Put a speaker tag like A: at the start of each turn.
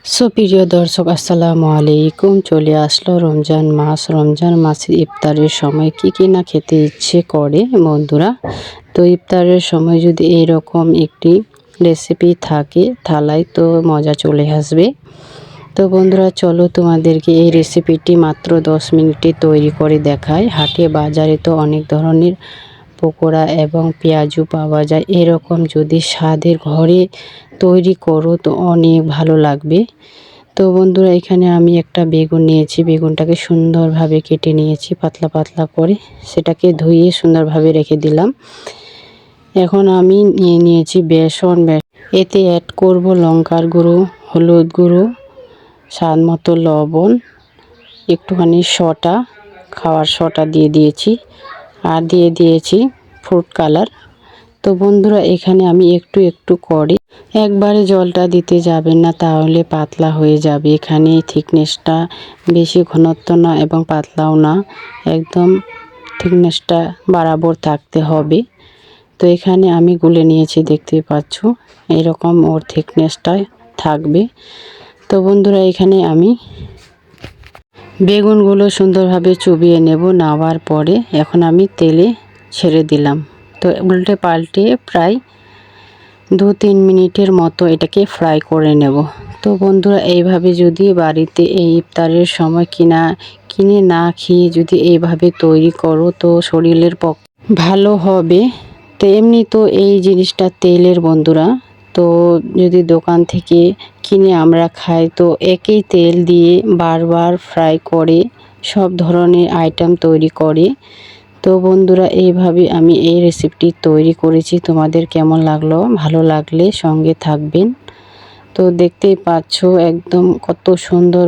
A: প্রিয় দর্শক, আসসালামু আলাইকুম। চলে আসলো রমজান মাস। রমজান মাসে ইফতারের সময় কি না খেতে ইচ্ছে করে বন্ধুরা। তো ইফতারের সময় যদি এইরকম একটি রেসিপি থাকে থালায়, তো মজা চলে আসবে। তো বন্ধুরা, চলো তোমাদেরকে এই রেসিপিটি মাত্র 10 মিনিটে তৈরি করে দেখাই। হাটে বাজারে তো অনেক ধরনের পকোড়া এবং পেঁয়াজু পাওয়া যায়। এরকম যদি স্বাদের ঘরে তৈরি করো তো অনেক ভালো লাগবে। তো বন্ধুরা, এখানে আমি একটা বেগুন নিয়েছি। বেগুনটাকে সুন্দরভাবে কেটে নিয়েছি পাতলা পাতলা করে, সেটাকে ধুয়ে সুন্দরভাবে রেখে দিলাম। এখন আমি নিয়েছি বেসন। এতে অ্যাড করব লঙ্কার গুঁড়ো, হলুদ গুঁড়ো, স্বাদ মতো লবণ, একটুখানি সোডা, খাওয়ার সোডা দিয়ে দিয়েছি, আর দিয়ে দিয়েছি ফুড কালার। তো বন্ধুরা, এখানে আমি একটু একটু করে, একবারে জলটা দিতে যাবেন না, তাহলে পাতলা হয়ে যাবে। এখানে থিকনেসটা বেশি ঘনত্ব না এবং পাতলাও না, একদম থিকনেসটা বরাবর থাকতে হবে। তো এখানে আমি গুলে নিয়েছি, দেখতে পাচ্ছ এরকম ওর থিকনেসটা থাকবে। তো বন্ধুরা, এখানে আমি বেগুনগুলো সুন্দরভাবে চুবিয়ে নেব। নেওয়ার পরে এখন আমি তেলে ছেড়ে দিলাম। তো উল্টে পাল্টে প্রায় 2-3 মিনিটের মতো এটাকে ফ্রাই করে নেব। তো বন্ধুরা, এইভাবে যদি বাড়িতে এই ইফতারের সময় কিনে না খেয়ে যদি এইভাবে তৈরি করো তো শরীরের পক্ষে ভালো হবে। তো এমনি তো এই জিনিসটা তেলের বন্ধুরা, তো যদি দোকান থেকে কিনে আমরা খাই তো একই তেল দিয়ে বারবার ফ্রাই করে সব ধরনের আইটেম তৈরি করে। তো বন্ধুরা, এইভাবে আমি এই রেসিপিটি তৈরি করেছি। তোমাদের কেমন লাগলো? ভালো লাগলে সঙ্গে থাকবেন। তো দেখতেই পাচ্ছ একদম কত সুন্দর